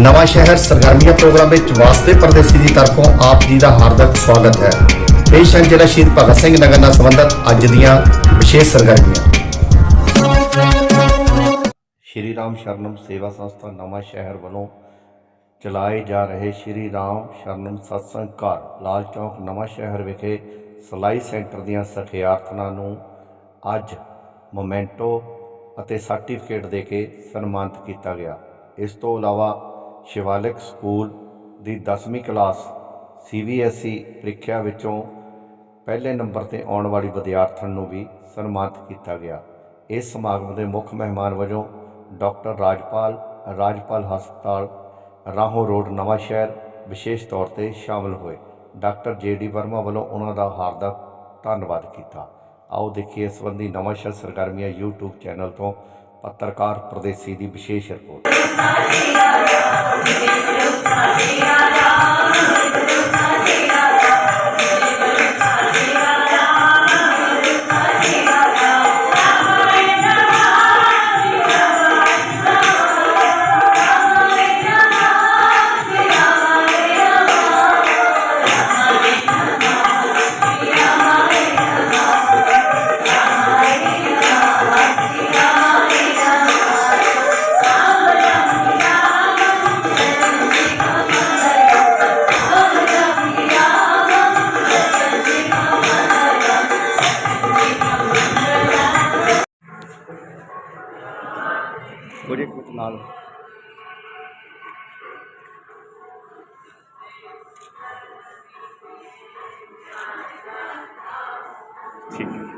नवा शहर सरगर्मियां प्रोग्राम में वास्ते परदेसी की तरफों आप जी का हार्दिक स्वागत है। पेश हैं जिला शहीद भगत सिंह नगर नाल संबंधित अज दियां विशेष सरगर्मियां। श्री राम शरणम सेवा संस्था नवा शहर वालों चलाए जा रहे श्री राम शरणम सत्संग घर लाल चौक नवा शहर विखे सिलाई सेंटर दियां सखियार्थनां नूं अज मोमेंटो ਅਤੇ सर्टिफिकेट दे के सन्मानित किया गया। इस तो इलावा शिवालिक स्कूल की 10वीं क्लास CBSE ਪ੍ਰੀਖਿਆ विचों पहले नंबर पर आने वाली विद्यार्थी नूं भी सन्मानित किया गया। इस समागम के मुख्य मेहमान वजों डॉक्टर राजपाल हस्पताल राहों रोड नवा शहर विशेष तौर पर शामिल हुए। डॉक्टर JD वर्मा वालों उन्होंने हार्दिक धन्यवाद किया। आओ देखिए इस संबंधी नवा शहर सरगर्मियां YouTube चैनल तो पत्रकार परदेसी की विशेष रिपोर्ट। कुछ नाल ठीक है।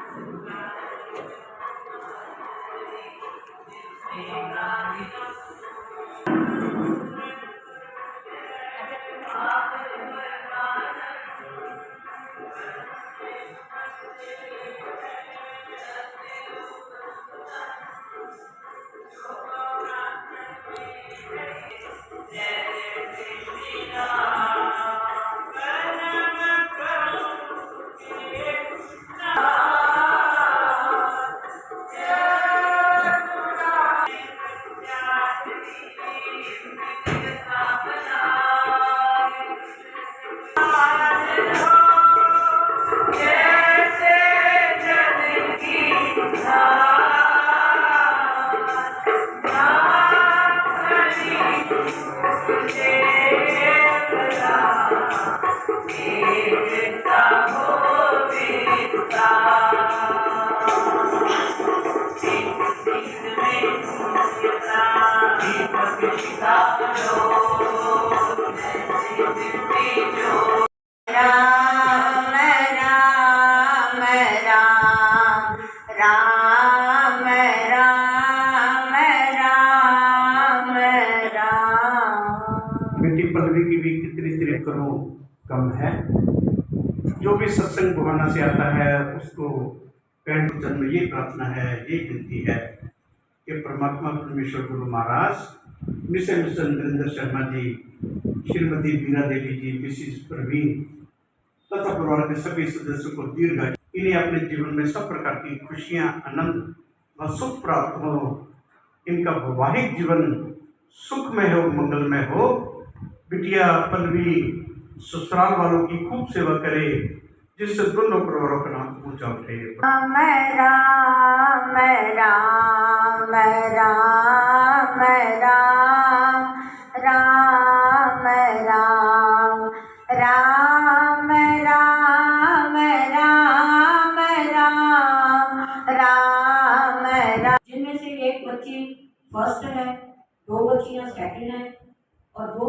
राम राम राम राम राम राम राम। बेटी पल्लवी की भी कितनी तारीफ करूं कम है। जो भी सत्संग बुहाना से आता है उसको पैंट जन्म ये प्रार्थना है, ये विनती है कि परमात्मा परमेश्वर गुरु महाराज मिशन नरेंद्र शर्मा जी, श्रीमती बीरा देवी जी, मिसिस प्रवीण तथा परिवार के सभी सदस्यों को दीर्घायु, इन्हें अपने जीवन में सब प्रकार की खुशियां, आनंद व सुख प्राप्त हो। इनका वैवाहिक जीवन सुखमय हो, मंगलमय हो। बिटिया पल्लवी ससुराल वालों की खूब सेवा करे, जिससे दोनों परिवारों का नाम ऊंचा उठे। राम राम राम राम राम राम राम राम राम राम राम राम राम। जिनमें से एक बच्ची फर्स्ट है, 2 बच्चियां सेकंड है और 2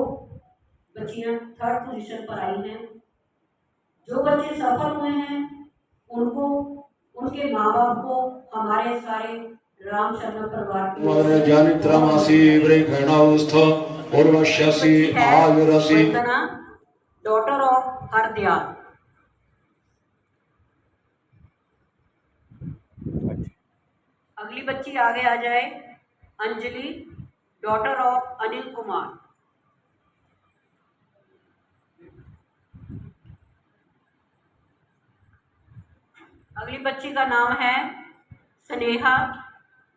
बच्चियां थर्ड पोजीशन पर आई हैं। जो बच्चे सफल हुए हैं उनको, उनके माँ बाप को हमारे सारे राम शरण परिवार डॉटर ऑफ हरदयाल। अगली बच्ची आगे आ जाए, अंजलि डॉटर ऑफ अनिल कुमार। अगली बच्ची का नाम है स्नेहा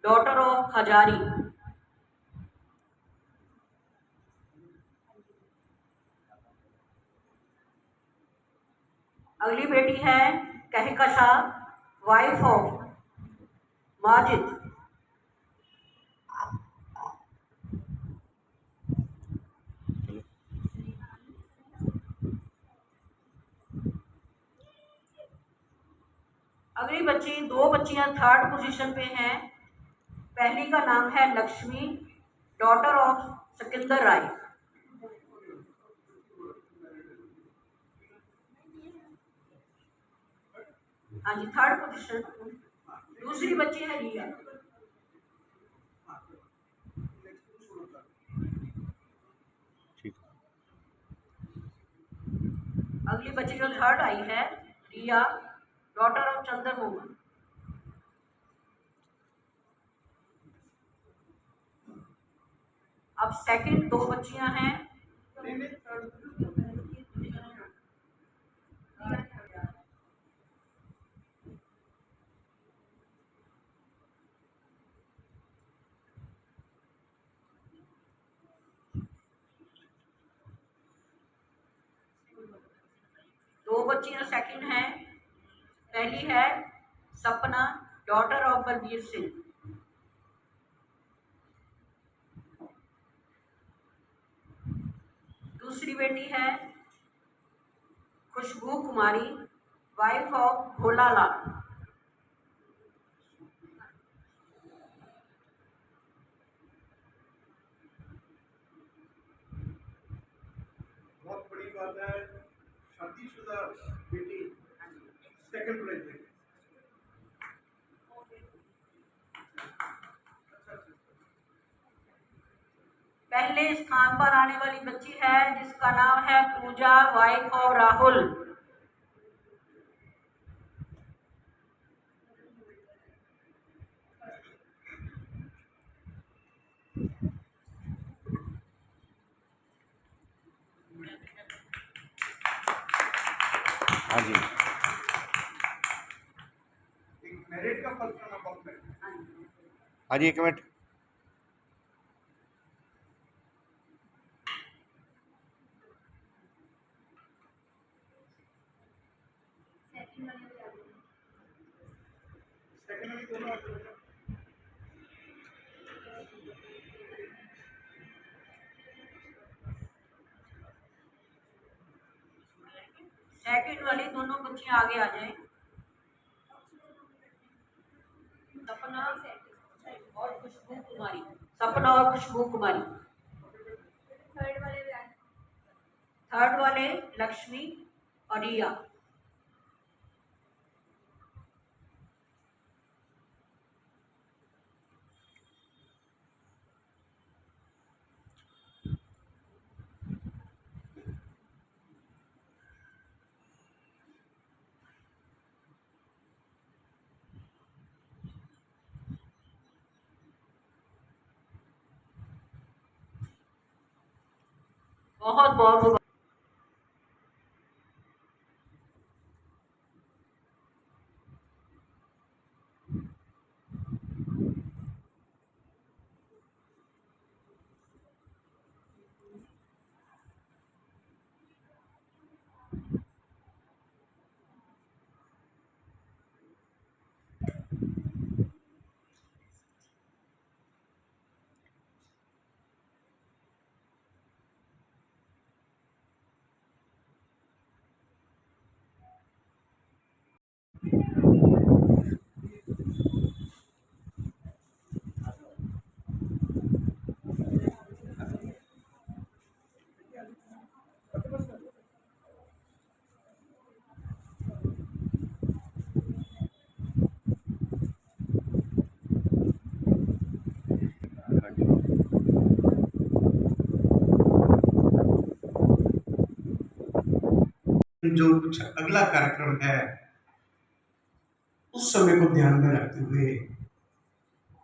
डॉटर ऑफ हजारी। अगली बेटी है कहकशा, वाइफ ऑफ माजिद। अगली बच्ची, दो बच्चियां थर्ड पोजीशन पे हैं। पहली का नाम है लक्ष्मी, डॉटर ऑफ सिकंदर राय। हाँ जी, थर्ड पोजीशन। दूसरी बच्ची है रिया। अगली बच्ची जो थर्ड आई है रिया, डॉटर ऑफ चंदन मोहन। अब सेकंड दो बच्चियां हैं। दो बच्चियां सेकंड हैं। पहली है सपना, डॉटर ऑफ बलबीर सिंह। दूसरी बेटी है खुशबू कुमारी, वाइफ ऑफ भोला लाल। बहुत बड़ी बात है, शादीशुदा बेटी सेकंड प्राइज में। पहले स्थान पर आने वाली बच्ची है जिसका नाम है पूजा, वाइफ ऑफ राहुल। हाँ जी, एक मेरिट का फर्क करना पड़ता है। हाँ जी, एक मिनट। सेकंड में दोनों आते हैं। सेकंड वाली दोनों बच्चियां आगे आ जाएं। सपना और खुशबू कुमारी। सपना और खुशबू कुमारी। थर्ड वाले लक्ष्मी और रिया। बहुत बहुत जो कुछ अगला कार्यक्रम है उस समय को ध्यान में रखते हुए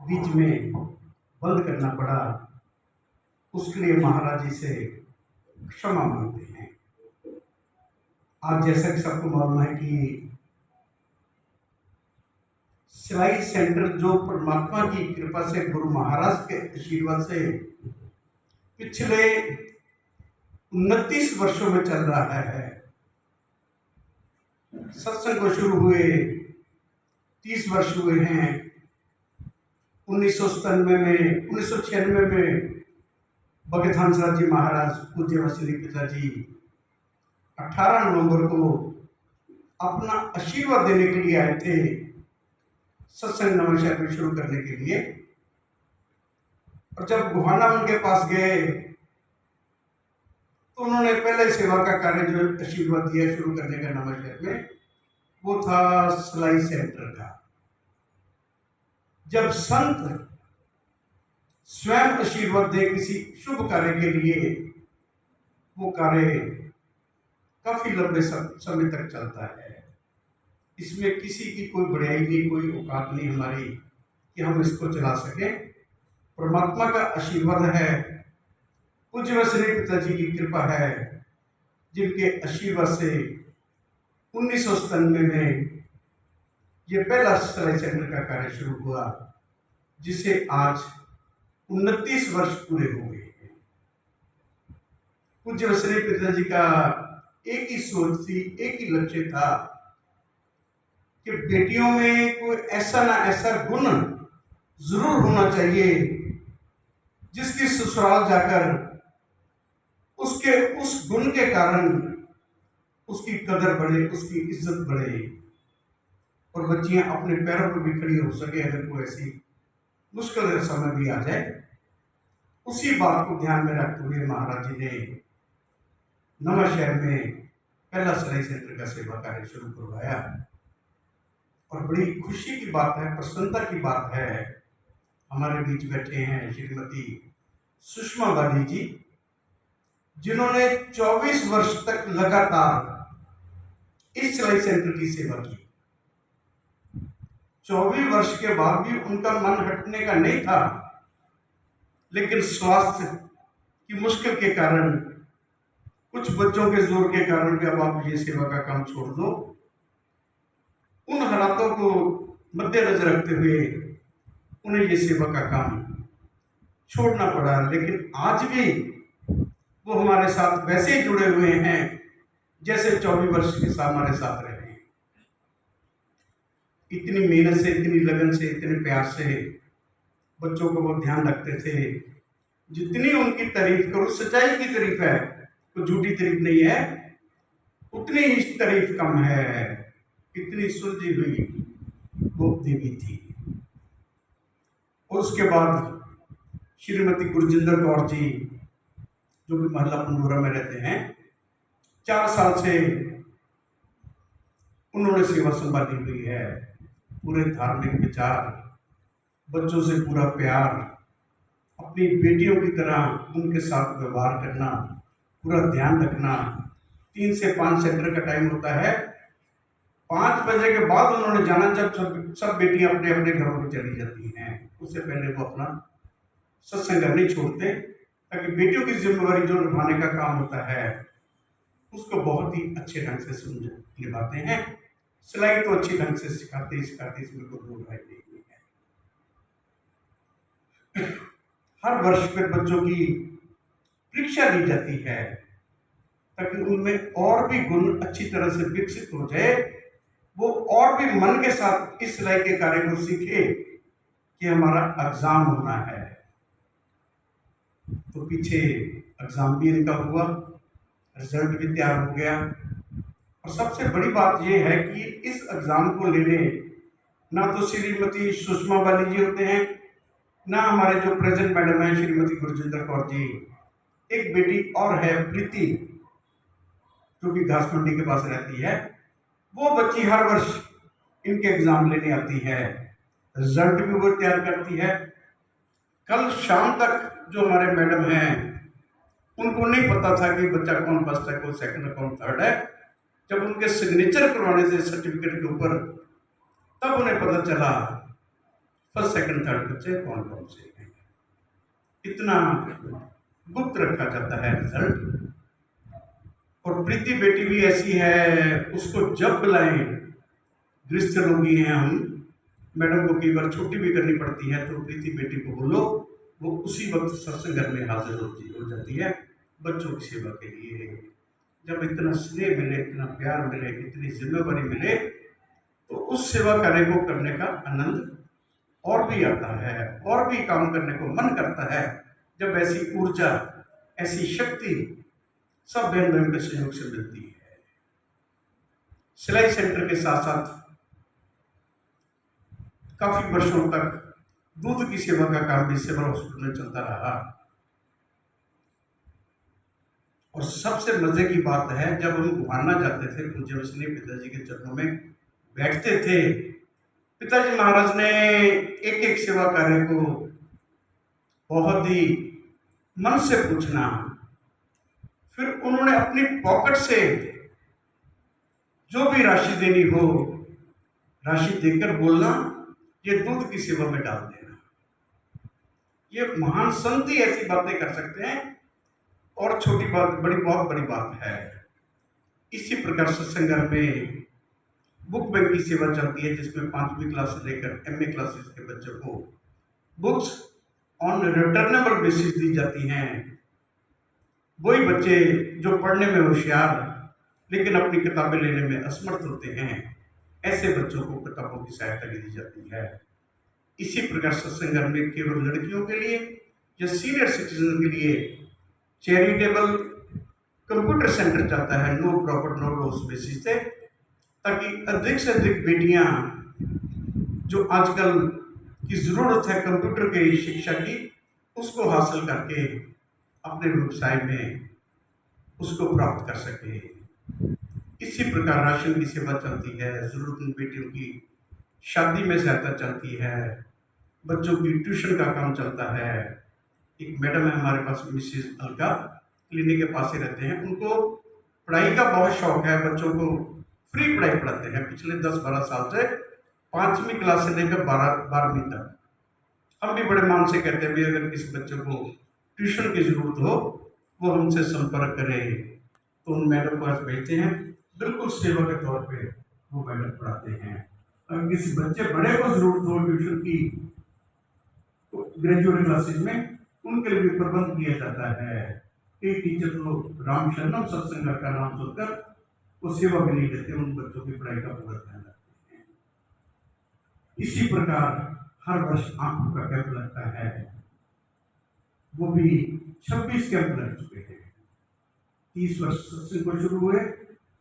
बीच में बंद करना पड़ा, उसके लिए महाराज जी से क्षमा मांगते हैं। आज जैसा कि सबको मालूम है कि सिलाई सेंटर जो परमात्मा की कृपा से, गुरु महाराज के आशीर्वाद से पिछले 29 वर्षों में चल रहा है, सत्संग को शुरू हुए 30 वर्ष हुए हैं। 1996 में भगत हंसराज जी महाराज पूज्य वसली पिताजी 18 नवंबर को अपना आशीर्वाद देने के लिए आए थे, सत्संग नवांशहर में शुरू करने के लिए। और जब गोहाना उनके पास गए तो उन्होंने पहले सेवा का कार्य जो आशीर्वाद दिया शुरू करने का नवांशहर में, वो था सिलाई सेंटर का। जब संत स्वयं आशीर्वाद दे किसी शुभ कार्य के लिए, वो कार्य काफी लंबे समय तक चलता है। इसमें किसी की कोई बड़ाई नहीं, कोई औकात नहीं हमारी कि हम इसको चला सकें। परमात्मा का आशीर्वाद है, पूज्य वसनी पिताजी की कृपा है, जिनके आशीर्वाद से 1997 में ये पहला सिलाई सेंटर का कार्य शुरू हुआ, जिसे आज 29 वर्ष पूरे हो गए हैं। पूज्य वसनी पिताजी का एक ही सोच थी, एक ही लक्ष्य था कि बेटियों में कोई ऐसा ना ऐसा गुण जरूर होना चाहिए जिसकी ससुराल जाकर उसके उस गुण के कारण उसकी कदर बढ़े, उसकी इज्जत बढ़े और बच्चियां अपने पैरों पर भी खड़ी हो सके अगर कोई ऐसी मुश्किल समय भी आ जाए। उसी बात को ध्यान में रखते हुए महाराज जी ने नवांशहर में पहला सिलाई सेंटर का सेवा कार्य शुरू करवाया। और बड़ी खुशी की बात है, प्रसन्नता की बात है, हमारे बीच बैठे हैं श्रीमती सुषमा बाली जी, जिन्होंने 24 वर्ष तक लगातार इस सिलाई सेंटर की सेवा की। 24 वर्ष के बाद भी उनका मन हटने का नहीं था, लेकिन स्वास्थ्य की मुश्किल के कारण, कुछ बच्चों के जोर के कारण कि अब आप ये सेवा का काम छोड़ दो, उन हालातों को मद्देनजर रखते हुए उन्हें ये सेवा का काम छोड़ना पड़ा। लेकिन आज भी वो हमारे साथ वैसे ही जुड़े हुए हैं जैसे 24 वर्ष के साथ हमारे साथ रहे। इतनी मेहनत से, इतनी लगन से, इतने प्यार से बच्चों को वो ध्यान रखते थे। जितनी उनकी तारीफ करो, सच्चाई की तारीफ है, कोई झूठी तारीफ नहीं है, उतनी ही तारीफ कम है। इतनी सुलझी हुई वो देवी थी। और उसके बाद श्रीमती गुरजिंदर कौर जी, जो कि महला पंडोरा में रहते हैं, 4 साल से उन्होंने सेवा संभाली हुई है। पूरे धार्मिक विचार, बच्चों से पूरा प्यार, अपनी बेटियों की तरह उनके साथ व्यवहार करना, पूरा ध्यान रखना। 3 से 5 सेंटर का टाइम होता है। 5 बजे के बाद उन्होंने जाना, जब सब बेटियां अपने अपने घरों में चली जाती हैं। उससे पहले वो अपना सत्संग नहीं छोड़ते, ताकि बेटियों की जिम्मेवारी जो निभाने का काम होता है उसको बहुत ही अच्छे ढंग से निभाते हैं। सिलाई तो अच्छी ढंग से सिखाते, इसमें कोई दो राय नहीं है। हर वर्ष पे बच्चों की परीक्षा ली जाती है ताकि उनमें और भी गुण अच्छी तरह से विकसित हो जाए, वो और भी मन के साथ इस सिलाई के कार्य को सीखे कि हमारा एग्जाम होना है। तो पीछे एग्जाम भी इनका हुआ, रिजल्ट भी तैयार हो गया। और सबसे बड़ी बात यह है कि इस एग्जाम को लेने ना तो श्रीमती सुषमा बाली जी होते हैं, ना हमारे जो प्रेजेंट मैडम है श्रीमती गुरजिंदर कौर जी, एक बेटी और है प्रीति, जो कि घास मंडी के पास रहती है। वो बच्ची हर वर्ष इनके एग्जाम लेने आती है, रिजल्ट भी वो तैयार करती है। कल शाम तक जो हमारे मैडम हैं, उनको नहीं पता था कि बच्चा कौन फर्स्ट है, कौन सेकंड है, कौन थर्ड है। जब उनके सिग्नेचर करवाने से सर्टिफिकेट के ऊपर, तब उन्हें पता चला फर्स्ट सेकंड थर्ड बच्चे कौन कौन से हैं। इतना गुप्त रखा जाता है रिजल्ट। और प्रीति बेटी भी ऐसी है, उसको जब बुलाएं, गृहस्थ रोगी हैं हम, मैडम को कई बार छुट्टी भी करनी पड़ती है, तो प्रीति बेटी को बोलो, वो उसी वक्त सत्संग घर में हाजिर हो जाती है बच्चों की सेवा के लिए। जब इतना स्नेह मिले, इतना प्यार मिले, इतनी जिम्मेवारी मिले, तो उस सेवा कार्य को करने का आनंद और भी आता है, और भी काम करने को मन करता है जब ऐसी ऊर्जा, ऐसी शक्ति सब बहन बहन के सहयोग से मिलती है। सिलाई सेंटर के साथ साथ काफी वर्षों तक दूध की सेवा का काम भी सिविल हॉस्पिटल में चलता रहा। और सबसे मजे की बात है, जब हम गुहाना जाते थे, पूज्य वसनीय पिताजी के चरणों में बैठते थे, पिताजी महाराज ने एक एक सेवा कार्य को बहुत ही मन से पूछना, फिर उन्होंने अपनी पॉकेट से जो भी राशि देनी हो, राशि देकर बोलना, ये दूध की सेवा में डाल देना। ये महान संत ही ऐसी बातें कर सकते हैं, और छोटी बात बड़ी, बहुत बड़ी बात है। इसी प्रकार सत्संग घर में बुक बैंक की सेवा चलती है, जिसमें 5वीं क्लास से लेकर MA क्लासेस के बच्चों को बुक्स ऑन रिटर्नेबल बेसिस दी जाती हैं। वही बच्चे जो पढ़ने में होशियार लेकिन अपनी किताबें लेने में असमर्थ होते हैं, ऐसे बच्चों को किताबों की सहायता दी जाती है। इसी प्रकार सत्संग घर में केवल लड़कियों के लिए या सीनियर सिटीजन के लिए चैरिटेबल कंप्यूटर सेंटर चलता है, no profit no loss basis से, ताकि अधिक से अधिक बेटियां जो आजकल की ज़रूरत है कंप्यूटर की शिक्षा की, उसको हासिल करके अपने व्यवसाय में उसको प्राप्त कर सके। इसी प्रकार राशन की सेवा चलती है, ज़रूरतमंद बेटियों की शादी में सहायता चलती है, बच्चों की ट्यूशन का काम चलता है। एक मैडम है हमारे पास, मिसेज अलका, क्लिनिक के पास ही रहते हैं, उनको पढ़ाई का बहुत शौक है, बच्चों को फ्री पढ़ाई पढ़ाते हैं पिछले 10-12 साल से, 5वीं क्लास से लेकर 12वीं तक। हम भी बड़े मान से कहते हैं भी अगर किसी बच्चे को ट्यूशन की जरूरत हो वो हमसे संपर्क करे, तो उन मैडम के पास भेजते हैं, बिल्कुल सेवा के तौर पे वो मैडम पढ़ाते हैं। अगर किसी बच्चे बड़े को जरूरत हो ट्यूशन की, तो ग्रेजुएट क्लासेज में उनके लिए भी प्रबंध किया जाता है। एक टीचर तो राम शरणम सत्संग का नाम सुनकर वो सेवा भी नहीं देते, उन बच्चों की पढ़ाई का पूरा ध्यान रखते हैं। इसी प्रकार हर वर्ष आंखों का कैंप लगता है, वो भी 26 कैंप लग चुके हैं। 30 वर्ष सत्संग को शुरू हुए,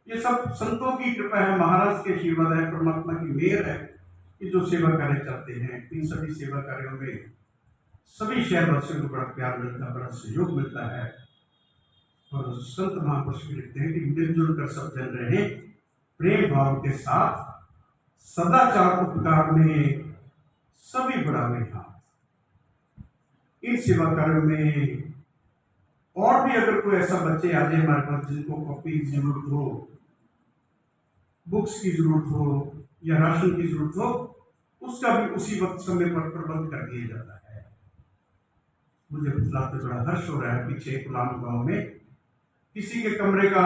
ये सब संतों की कृपा है, महाराज के आशीर्वाद है, परमात्मा की मेहर है कि जो सेवा कार्य चलते हैं, इन सभी सेवा कार्यों में सभी शहरवासियों को बड़ा प्यार मिलता है, बड़ा सहयोग मिलता है। और संत महापुरुष लिखते हैं कि मिलजुल कर सब जन रहे प्रेम भाव के साथ, सदाचार उपकार में सभी बढ़ावे हाथ। इन सेवा कार्यों में और भी अगर कोई ऐसा बच्चे आ जाए हमारे पास जिनको कॉपी की जरूरत हो, बुक्स की जरूरत हो या राशन की जरूरत हो, उसका भी उसी वक्त समय पर प्रबंध कर दिया जाता है। मुझे बतलाते बड़ा हर्ष हो रहा है, पीछे कुलाम गांव में किसी के कमरे का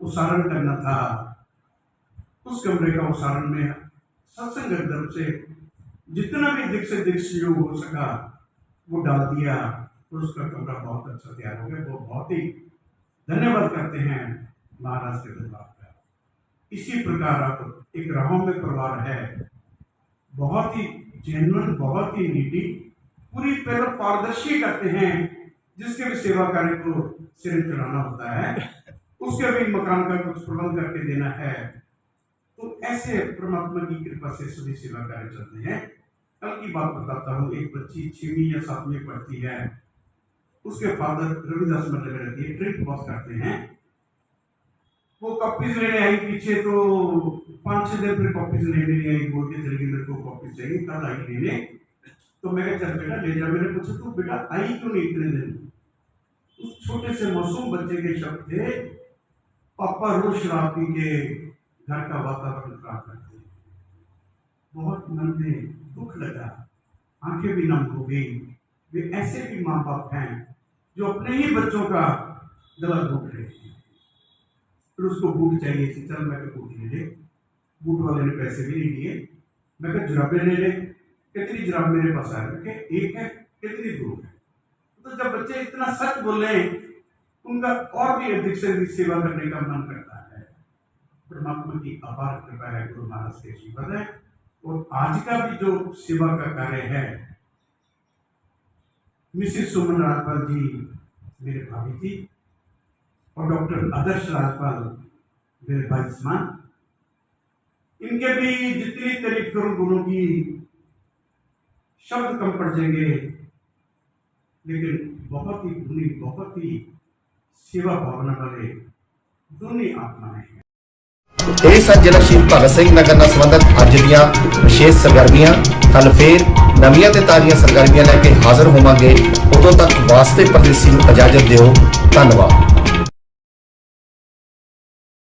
उसारण करना था, उस कमरे का उसारण में सत्संग तरफ से जितना भी दिख से दिख सहयोग हो सका वो डाल दिया, और उसका कमरा बहुत अच्छा तैयार हो गया। वो बहुत ही धन्यवाद करते हैं महाराज के दरबार का। इसी प्रकार आप एक राहों में परिवार है, बहुत ही जेन्युइन, बहुत ही नीति, पूरी तरह पारदर्शी करते हैं। जिसके भी सेवा कार्य को सिर चढ़ाना होता है, उसके भी मकान का कुछ प्रबंध करके देना है, तो ऐसे परमात्मा की कृपा से सभी सेवा कार्य चलते हैं। कल की बात बताता हूँ, एक बच्ची 6वीं या 7वीं पढ़ती है, उसके फादर रविदास मंदिर में रहती है, ट्रिप पास करते हैं। वो कॉपीज लेने आई पीछे, तो 5-6 दिन फिर कॉपीज लेने आई, बोल के चली मेरे को कॉपीज चाहिए, कल आई लेने। तो मैंने चल बेटा ले जा। मैंने पूछा तू बेटा आई क्यों नहीं इतने दिन? उस छोटे से मासूम बच्चे के शब्द थे, पापा रोज शराब पी के घर का वातावरण खराब करते हैं। बहुत मन में दुख लगा, आंखें भी नम हो गई। वे ऐसे भी माँ बाप हैं जो अपने ही बच्चों का गला घोट रहे हैं। फिर उसको बूट चाहिए थी, चल मैं बूट ले ले। बूट वाले ने पैसे भी नहीं दिए। मैं कहा जुराबे ले ले। कितनी जुराब मेरे पास है? एक है, कितनी दो है? तो जब बच्चे इतना सच बोले उनका और भी अधिक से अधिक सेवा करने का मन करता है। परमात्मा की अपार कृपा है, गुरु महाराज के आशीर्वाद है। और आज का भी जो सेवा का कार्य है, मिसेस सुमन राजपाल जी मेरे भाभी जी और डॉक्टर आदर्श राजपाल मेरे भाई समान, इनके भी जितनी तारीफ करूं गुरु की शब्द कम पड़ जाएंगे, लेकिन बहुत ही गुणी, बहुत ही सेवा भावना वाले दोनों आत्माएं हैं। ਇਹ ਸਨ ਜ਼ਿਲ੍ਹਾ ਸ਼ਹੀਦ ਭਗਤ ਸਿੰਘ ਨਗਰ ਨਾਲ ਸੰਬੰਧਿਤ ਅੱਜ ਦੀਆਂ ਵਿਸ਼ੇਸ਼ ਸਰਗਰਮੀਆਂ। ਕੱਲ੍ਹ ਫੇਰ ਨਵੀਆਂ ਤੇ ਤਾਜ਼ੀਆਂ ਸਰਗਰਮੀਆਂ ਲੈ ਕੇ ਹਾਜ਼ਰ ਹੋਵਾਂਗੇ। ਉਦੋਂ ਤੱਕ ਵਾਸਤੇ ਪਰਦੇਸੀ ਨੂੰ ਇਜਾਜ਼ਤ ਦਿਓ। ਧੰਨਵਾਦ।